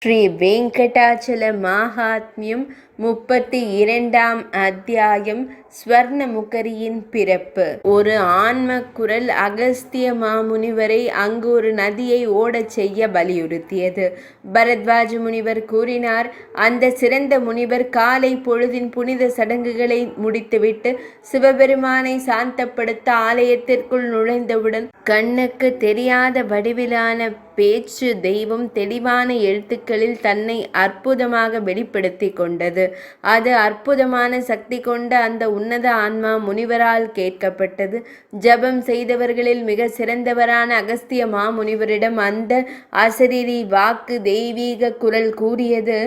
ஸ்ரீ வெங்கடாச்சல மாஹாத்மியம் 32ஆம் அத்தியாயம். ஸ்வர்ணமுகரியின் பிறப்பு. ஒரு ஆன்ம குரல் அகஸ்திய மாமுனிவரை அங்கு ஒரு நதியை ஓடச் செய்ய வலியுறுத்தியது. பரத்வாஜ முனிவர் கூறினார், அந்த சிறந்த முனிவர் காலை பொழுதின் புனித சடங்குகளை முடித்துவிட்டு சிவபெருமானை சாந்தப்படுத்த ஆலயத்திற்குள் நுழைந்தவுடன் கண்ணுக்கு தெரியாத வடிவிலான பேச்சு தெய்வம் தெளிவான எழுத்துக்களில் தன்னை அற்புதமாக வெளிப்படுத்தி கொண்டது. அது அற்புதமான சக்தி கொண்ட அந்த உன்னத ஆன்மா முனிவரால் கேட்கப்பட்டது. ஜபம் செய்தவர்களில் மிக சிறந்தவரான அகஸ்திய மாமுனிவரிடம் அந்த அசரீரி வாக்கு தெய்வீக குரல் கூறியது,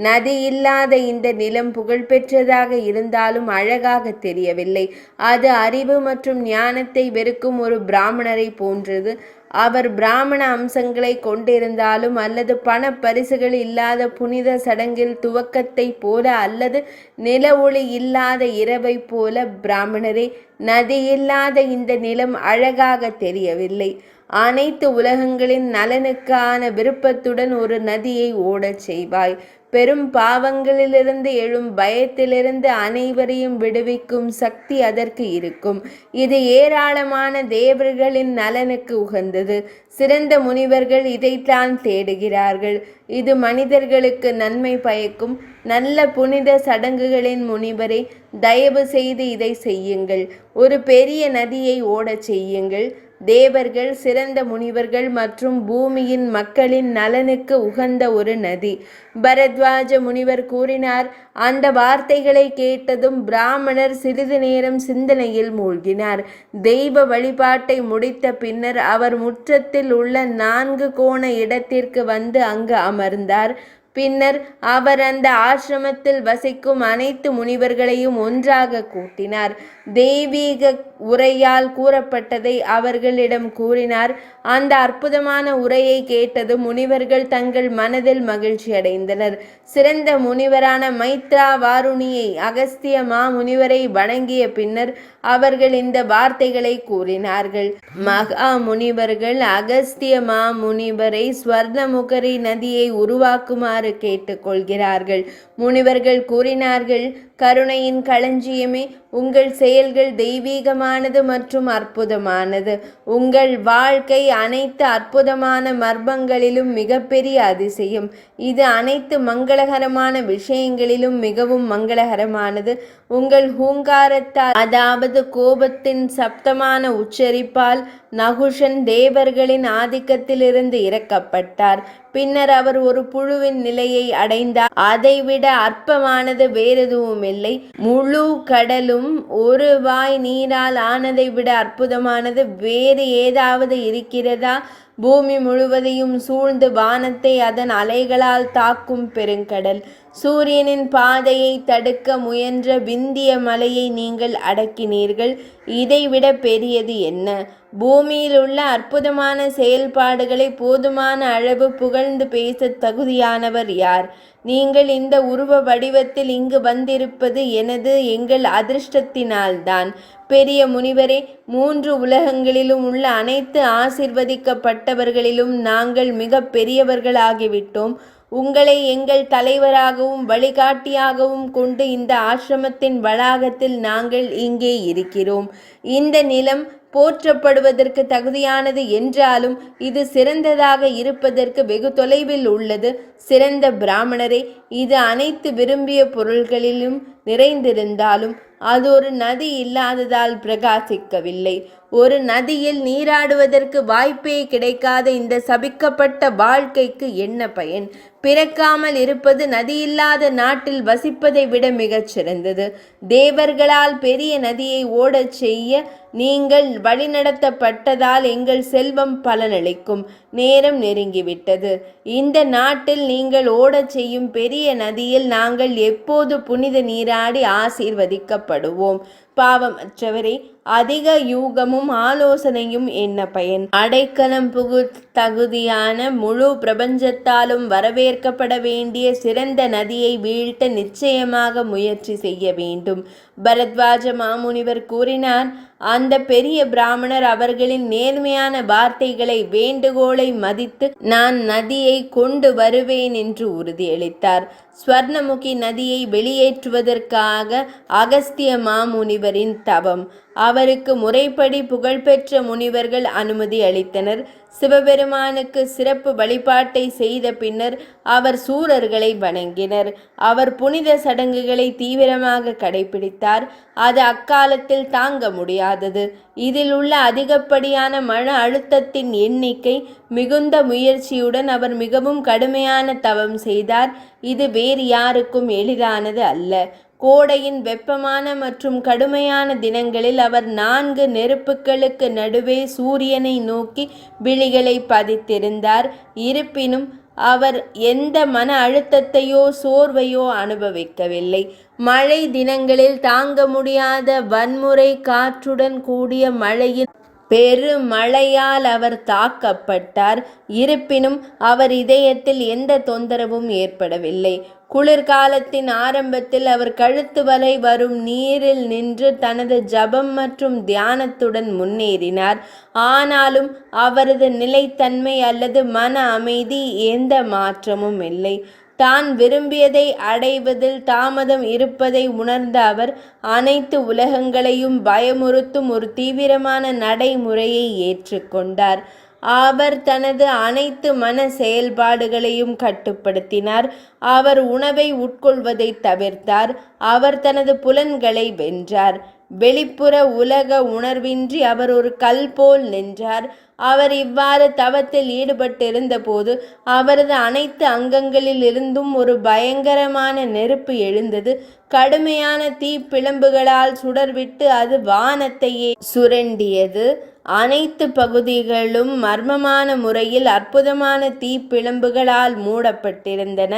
நதி இல்லாத இந்த நிலம் புகழ்பெற்றதாக இருந்தாலும் அழகாக தெரியவில்லை. அது அறிவு மற்றும் ஞானத்தை வெறுக்கும் ஒரு பிராமணரை போன்றது. அவர் பிராமண அம்சங்களை கொண்டிருந்தாலும் அல்லது பண பரிசுகள் இல்லாத புனித சடங்கில் துவக்கத்தை போல அல்லது நில ஒளி இல்லாத இரவை போல பிராமணரே, நதி இல்லாத இந்த நிலம் அழகாக தெரியவில்லை. அனைத்து உலகங்களின் நலனுக்கான விருப்பத்துடன் ஒரு நதியை ஓடச் செய்வாய். பெரும் பாவங்களிலிருந்து எழும் பயத்திலிருந்து அனைவரையும் விடுவிக்கும் சக்தி அதற்கு இருக்கும். இது ஏராளமான தேவர்களின் நலனுக்கு உகந்தது. சிறந்த முனிவர்கள் இதைத்தான் தேடுகிறார்கள். இது மனிதர்களுக்கு நன்மை பயக்கும் நல்ல புனித சடங்குகளின் முனிவரே, தயவு செய்து இதை செய்யுங்கள். ஒரு பெரிய நதியை ஓடச் செய்யுங்கள். தேவர்கள், சிறந்த முனிவர்கள் மற்றும் பூமியின் மக்களின் நலனுக்கு உகந்த ஒரு நதி. பரத்வாஜ முனிவர் கூறினார். அந்த வார்த்தைகளை கேட்டதும் பிராமணர் சிறிது நேரம் சிந்தனையில் மூழ்கினார். தெய்வ வழிபாட்டை முடித்த பின்னர் அவர் முற்றத்தில் உள்ள 4 கோண இடத்திற்கு வந்து அங்கு அமர்ந்தார். பின்னர் அவர் அந்த ஆசிரமத்தில் வசிக்கும் அனைத்து முனிவர்களையும் ஒன்றாக கூட்டினார். தெய்வீக உரையால் கூறப்பட்டதை அவர்களிடம் கூறினார். அந்த அற்புதமான உரையை கேட்டது முனிவர்கள் தங்கள் மனதில் மகிழ்ச்சி அடைந்தனர். சிறந்த முனிவரான மைத்ரா வாருணியை அகஸ்திய மாமுனிவரை வணங்கிய பின்னர் அவர்கள் இந்த வார்த்தைகளை கூறினார்கள். மகா முனிவர்கள் அகஸ்திய மாமுனிவரை ஸ்வர்ணமுகரி நதியை உருவாக்குமாறு கேட்டுக்கொள்கிறார்கள். முனிவர்கள் கூறினார்கள், கருணையின் களஞ்சியமே, உங்கள் செயல்கள் தெய்வீகமானது மற்றும் அற்புதமானது. உங்கள் வாழ்க்கை அனைத்து அற்புதமான மர்மங்களிலும் மிகப்பெரிய அதிசயம். இது அனைத்து மங்களகரமான விஷயங்களிலும் மிகவும் மங்களகரமானது. உங்கள் ஹூங்காரத்தால், அதாவது கோபத்தின் சப்தமான உச்சரிப்பால், நகுஷன் தேவர்களின் ஆதிக்கத்திலிருந்து இறக்கப்பட்டார். பின்னர் அவர் ஒரு புழுவின் நிலையை அடைந்தார். அதைவிட அற்பமானது வேறெதுவும் இல்லை. முழு கடலும் ஒரு வாய் நீரால் ஆனதை விட அற்புதமானது வேறு ஏதாவது இருக்கிறதா? பூமி முழுவதையும் சூழ்ந்து வானத்தை அதன் அலைகளால் தாக்கும் பெருங்கடல். சூரியனின் பாதையை தடுக்க முயன்ற விந்திய மலையை நீங்கள் அடக்கினீர்கள். இதைவிட பெரியது என்ன? பூமியில் உள்ள அற்புதமான செயல்பாடுகளை போதுமான அளவு புகழ்ந்து பேச தகுதியானவர் யார்? நீங்கள் இந்த உருவ வடிவத்தில் இங்கு வந்திருப்பது எங்கள் அதிர்ஷ்டத்தினால்தான். பெரிய முனிவரே, 3 உலகங்களிலும் உள்ள அனைத்து ஆசிர்வதிக்கப்பட்டவர்களிலும் நாங்கள் மிக பெரியவர்களாகிவிட்டோம். உங்களை எங்கள் தலைவராகவும் வழிகாட்டியாகவும் கொண்டு இந்த ஆசிரமத்தின் வளாகத்தில் நாங்கள் இங்கே இருக்கிறோம். இந்த நிலம் போற்றப்படுவதற்கு தகுதியானது என்றாலும் இது சிறந்ததாக இருப்பதற்கு வெகு தொலைவில் உள்ளது. சிறந்த பிராமணரே, இது அனைத்து விரும்பிய பொருள்களிலும் நிறைந்திருந்தாலும் அது ஒரு நதி இல்லாததால் பிரகாசிக்கவில்லை. ஒரு நதியில் நீராடுவதற்கு வாய்ப்பே கிடைக்காத இந்த சபிக்கப்பட்ட வாழ்க்கைக்கு என்ன பயன்? பிறக்காமல் இருப்பது நதியில்லாத நாட்டில் வசிப்பதை விட மிகச் சிறந்தது. தேவர்களால் பெரிய நதியை ஓடச் செய்ய நீங்கள் வழிநடத்தப்பட்டதால் எங்கள் செல்வம் பலனளிக்கும் நேரம் நெருங்கிவிட்டது. இந்த நாட்டில் நீங்கள் ஓடச் செய்யும் பெரிய நதியில் நாங்கள் எப்போது புனித நீராடி ஆசீர்வதிக்கப்படுவோம்? பாவமற்றவரே, அதிக யூகமும் ஆலோசனையும் என்ன பயன்? அடைக்கலம் தகுதியான முழு பிரபஞ்சத்தாலும் வரவேற்கப்பட வேண்டிய சிறந்த நதியை வீழ்த்த நிச்சயமாக முயற்சி செய்ய வேண்டும். பரத்வாஜ மாமுனிவர் கூறினார். அந்த பெரிய பிராமணர் அவர்களின் நேர்மையான வார்த்தைகளை வேண்டுகோளை மதித்து நான் நதியை கொண்டு வருவேன் என்று உறுதியளித்தார். ஸ்வர்ணமுகி நதியை வெளியேற்றுவதற்காக அகஸ்திய மாமுனிவரின் தவம். அவருக்கு முறைப்படி புகழ்பெற்ற முனிவர்கள் அனுமதி அளித்தனர். சிவபெருமானுக்கு சிறப்பு வழிபாட்டை செய்த பின்னர் அவர் சூரர்களை வணங்கினர். அவர் புனித சடங்குகளை தீவிரமாக கடைபிடித்தார். அது அக்காலத்தில் தாங்க முடியாதது. இதில் உள்ள அதிகப்படியான மன அழுத்தத்தின் எண்ணிக்கை மிகுந்த முயற்சியுடன் அவர் மிகவும் கடுமையான தவம் செய்தார். இது வேறு யாருக்கும் எளிதானது அல்ல. கோடையின் வெப்பமான மற்றும் கடுமையான தினங்களில் அவர் 4 நெருப்புகளுக்கு நடுவே சூரியனை நோக்கி விழிகளை பதித்திருந்தார். இருப்பினும் அவர் எந்த மன அழுத்தத்தையோ சோர்வையோ அனுபவிக்கவில்லை. மழை தினங்களில் தாங்க முடியாத வன்முறை காற்றுடன் கூடிய மழையின் பெருமழையால் அவர் தாக்கப்பட்டார். இருப்பினும் அவர் இதயத்தில் எந்த தொந்தரவும் ஏற்படவில்லை. குளிர்காலத்தின் ஆரம்பத்தில் அவர் கழுத்து வரை வரும் நீரில் நின்று தனது ஜபம் மற்றும் தியானத்துடன் முன்னேறினார். ஆனாலும் அவரது நிலைத்தன்மை அல்லது மன அமைதி எந்த மாற்றமும் இல்லை. தான் விரும்பியதை அடைவதில் தாமதம் இருப்பதை உணர்ந்த அவர் அனைத்து உலகங்களையும் பயமுறுத்தும் ஒரு தீவிரமான நடைமுறையை ஏற்றுக்கொண்டார். அவர் தனது அனைத்து மன செயல்பாடுகளையும் கட்டுப்படுத்தினார். அவர் உணவை உட்கொள்வதை தவிர்த்தார். அவர் தனது புலன்களை வென்றார். வெளிப்புற உலக உணர்வின்றி அவர் ஒரு கல் போல் நின்றார். அவர் இவ்வாறு தவத்தில் ஈடுபட்டிருந்த போது அவரது அனைத்து அங்கங்களில் இருந்தும் ஒரு பயங்கரமான நெருப்பு எழுந்தது. கடுமையான தீப்பிழம்புகளால் சுடர்விட்டு அது வானத்தையே சுரண்டியது. அனைத்து பகுதிகளும் மர்மமான முறையில் அற்புதமான தீப்பிழம்புகளால் மூடப்பட்டிருந்தன.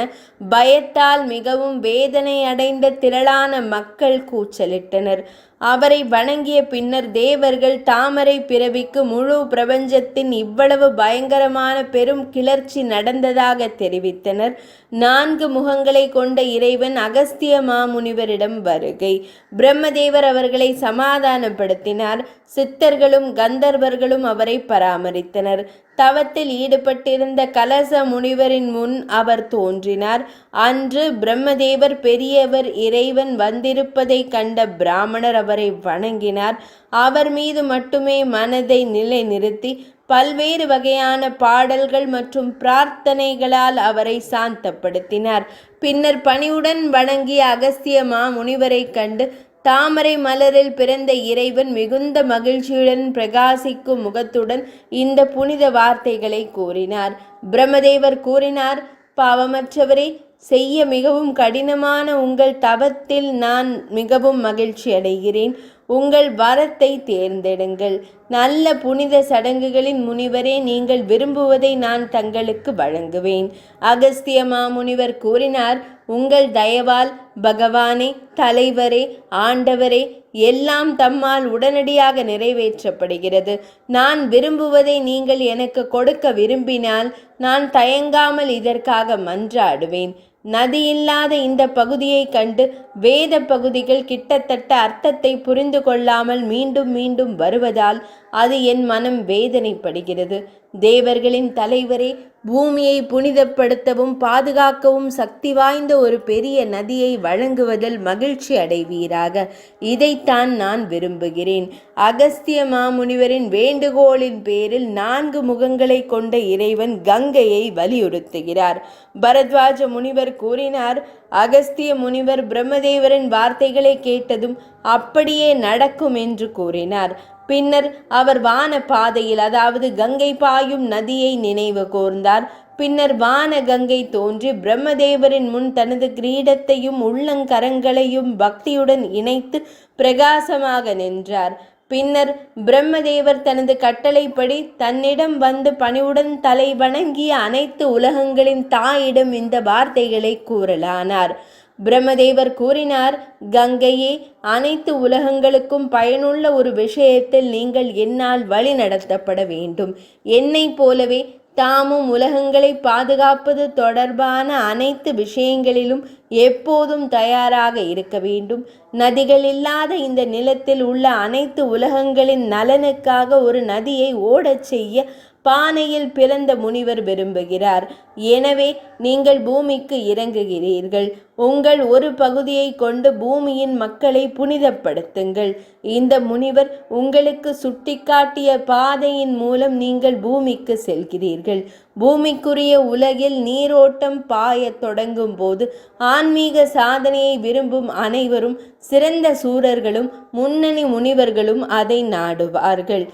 பயத்தால் மிகவும் வேதனை அடைந்த திரளான மக்கள் கூச்சலிட்டனர். அவரை வணங்கிய பின்னர் தேவர்கள் தாமரை பிறவிக்கு முழு பிரபஞ்சத்தின் இவ்வளவு பயங்கரமான பெரும் கிளர்ச்சி நடந்ததாக தெரிவித்தனர். 4 முகங்களை கொண்ட இறைவன் அகஸ்திய மாமுனிவரிடம் வருகை. பிரம்மதேவர் அவர்களை சமாதானப்படுத்தினார். சித்தர்களும் கந்தர்வர்களும் அவரை பராமரித்தனர். தவத்தில் ஈடுபட்டிருந்த கலச முனிவரின் முன் அவர் தோன்றினார். அன்று பிரம்மதேவர் பெரியவர் இறைவன் வந்திருப்பதை கண்ட பிராமணர் அவரை வணங்கினார். அவர் மீது மட்டுமே மனதை நிலைநிறுத்தி பல்வேறு வகையான பாடல்கள் மற்றும் பிரார்த்தனைகளால் அவரை சாந்தப்படுத்தினார். பின்னர் பணிவுடன் வணங்கிய அகஸ்திய மாமுனிவரை கண்டு தாமரை மலரில் பிறந்த இறைவன் மிகுந்த மகிழ்ச்சியுடன் பிரகாசிக்கும் முகத்துடன் இந்த புனித வார்த்தைகளை கூறினார். பிரம்மதேவர் கூறினார், பாவமற்றவரே, செய்ய மிகவும் கடினமான உங்கள் தவத்தில் நான் மிகவும் மகிழ்ச்சி அடைகிறேன். உங்கள் வரத்தை தேர்ந்தெடுங்கள். நல்ல புனித சடங்குகளின் முனிவரே, நீங்கள் விரும்புவதை நான் தங்களுக்கு வழங்குவேன். அகஸ்திய மாமுனிவர் கூறினார், உங்கள் தயவால் பகவானே, தலைவரே, ஆண்டவரே, எல்லாம் தம்மால் உடனடியாக நிறைவேற்றப்படுகிறது. நான் விரும்புவதை நீங்கள் எனக்கு கொடுக்க விரும்பினால் நான் தயங்காமல் இதற்காக மன்றாடுவேன். நதியில்லாத இந்த பகுதியை கண்டு வேத பகுதிகள் கிட்டத்தட்ட அர்த்தத்தை புரிந்து கொள்ளாமல் மீண்டும் மீண்டும் வருவதால் அது என் மனம் வேதனைப்படுகிறது. தேவர்களின் தலைவரே, பூமியை புனிதப்படுத்தவும் பாதுகாக்கவும் சக்தி வாய்ந்த ஒரு பெரிய நதியை வழங்குவதில் மகிழ்ச்சி அடைவீராக. இதைத்தான் நான் விரும்புகிறேன். அகஸ்திய மாமுனிவரின் வேண்டுகோளின் பேரில் 4 முகங்களை கொண்ட இறைவன் கங்கையை வலியுறுத்துகிறார். பரத்வாஜ முனிவர் கூறினார், அகஸ்திய முனிவர் பிரம்மதேவரின் வார்த்தைகளை கேட்டதும் அப்படியே நடக்கும் என்று கூறினார். பின்னர் அவர் வான பாதையில், அதாவது கங்கை பாயும் நதியை நினைவு கூர்ந்தார். பின்னர் வான கங்கை தோன்றி பிரம்மதேவரின் முன் தனது கிரீடத்தையும் உள்ளங்கரங்களையும் பக்தியுடன் இணைத்து பிரகாசமாக நின்றார். பின்னர் பிரம்மதேவர் தனது கட்டளைப்படி தன்னிடம் வந்து பணிவுடன் தலை வணங்கிய அனைத்து உலகங்களின் தாயிடம் இந்த வார்த்தைகளை கூறலானார். பிரம்மதேவர் கூறினார், கங்கையே, அனைத்து உலகங்களுக்கும் பயனுள்ள ஒரு விஷயத்தில் நீங்கள் என்னால் வழி நடத்தப்பட வேண்டும். என்னைப் போலவே தாமும் உலகங்களை பாதுகாப்பது தொடர்பான அனைத்து விஷயங்களிலும் எப்போதும் தயாராக இருக்க வேண்டும். நதிகள் இல்லாத இந்த நிலத்தில் உள்ள அனைத்து உலகங்களின் நலனுக்காக ஒரு நதியை ஓடச் செய்ய பானையில் பிறந்த முனிவர் விரும்புகிறார். எனவே நீங்கள் பூமிக்கு இறங்குகிறீர்கள். உங்கள் ஒரு பகுதியை கொண்டு பூமியின் மக்களை புனிதப்படுத்துங்கள். இந்த முனிவர் உங்களுக்கு சுட்டிக்காட்டிய பாதையின் மூலம் நீங்கள் பூமிக்கு செல்கிறீர்கள். பூமிக்குரிய உலகில் நீரோட்டம் பாயத் தொடங்கும் போது ஆன்மீக சாதனையை விரும்பும் அனைவரும், சிறந்த சூரர்களும் முன்னணி முனிவர்களும் அதை நாடுவார்கள்.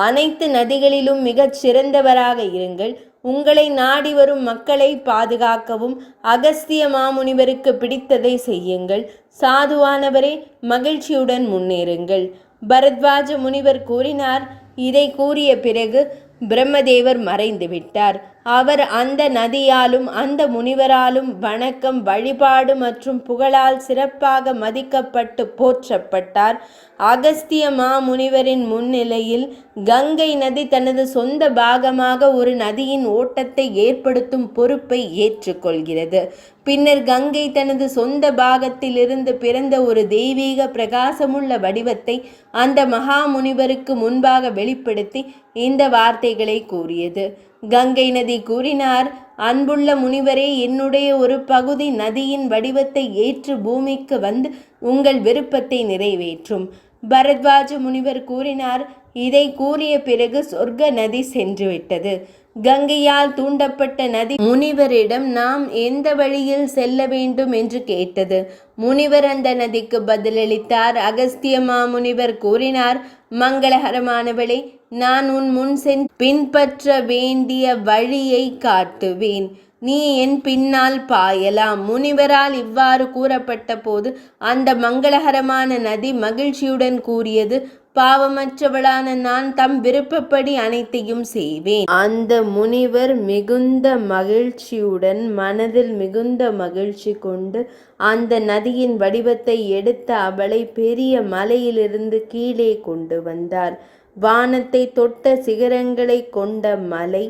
அனைத்து நதிகளிலும் மிகச் சிறந்தவராக இருங்கள். உங்களை நாடி வரும் மக்களை பாதுகாக்கவும் அகஸ்திய மாமுனிவருக்கு பிடித்ததை செய்யுங்கள். சாதுவானவரே, மகிழ்ச்சியுடன் முன்னேறுங்கள். பரத்வாஜ முனிவர் கூறினார். இதை கூறிய பிறகு பிரம்மதேவர் மறைந்து விட்டார். அவர் அந்த நதியாலும் அந்த முனிவராலும் வணக்கம், வழிபாடு மற்றும் புகழால் சிறப்பாக மதிக்கப்பட்டு போற்றப்பட்டார். அகஸ்திய மாமுனிவரின் முன்னிலையில் கங்கை நதி தனது சொந்த பாகமாக ஒரு நதியின் ஓட்டத்தை ஏற்படுத்தும் பொறுப்பை ஏற்றுக்கொள்கிறது. பின்னர் கங்கை தனது சொந்த பாகத்திலிருந்து பிறந்த ஒரு தெய்வீக பிரகாசமுள்ள வடிவத்தை அந்த மகாமுனிவருக்கு முன்பாக வெளிப்படுத்தி இந்த வார்த்தைகளை கூறியது. கங்கை நதி கூறினார். அன்புள்ள முனிவரே, என்னுடைய ஒரு பகுதி நதியின் வடிவத்தை ஏற்று பூமிக்கு வந்து உங்கள் விருப்பத்தை நிறைவேற்றும். பரத்வாஜ முனிவர் கூறினார். இதை கூறிய பிறகு சொர்க்க நதி சென்றுவிட்டது. கங்கையால் தூண்டப்பட்ட நதி முனிவரிடம் நாம் எந்த வழியில் செல்ல வேண்டும் என்று கேட்டது. முனிவர் அந்த நதிக்கு பதிலளித்தார். அகஸ்திய மாமுனிவர் கூறினார். மங்களகரமானவளே, நான் உன் முன் சென்று பின்பற்ற வேண்டிய வழியை காட்டுவேன். நீ என் பின்னால் பாயலாம். முனிவரால் இவ்வாறு கூறப்பட்ட போது அந்த மங்களகரமான நதி மகிழ்ச்சியுடன் கூறியது. பாவமற்றவளான நான் தம் விருப்பப்படி அனைத்தையும் செய்வேன். அந்த முனிவர் மிகுந்த மகிழ்ச்சியுடன், மனதில் மிகுந்த மகிழ்ச்சி கொண்டு அந்த நதியின் வடிவத்தை எடுத்த அவளை பெரிய மலையிலிருந்து கீழே கொண்டு வந்தார். வானத்தை தொட்ட சிகரங்களை கொண்ட மலை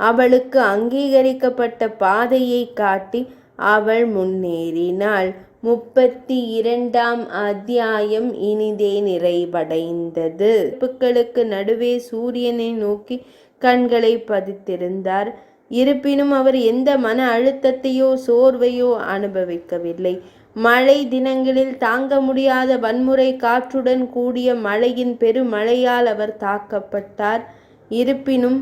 அவளுக்கு அங்கீகரிக்கப்பட்ட பாதையை காட்டி அவள் முன்னேறினாள். 32ஆம் அத்தியாயம் இனிதே நிறைவடைந்தது. புக்களுக்கு நடுவே சூரியனை நோக்கி கண்களை பதித்திருந்தார். இருப்பினும் அவர் எந்த மன அழுத்தத்தையோ சோர்வையோ அனுபவிக்கவில்லை. மழை தினங்களில் தாங்க முடியாத வன்முறை காற்றுடன் கூடிய மழையின் பெருமழையால் அவர் தாக்கப்பட்டார். இருப்பினும்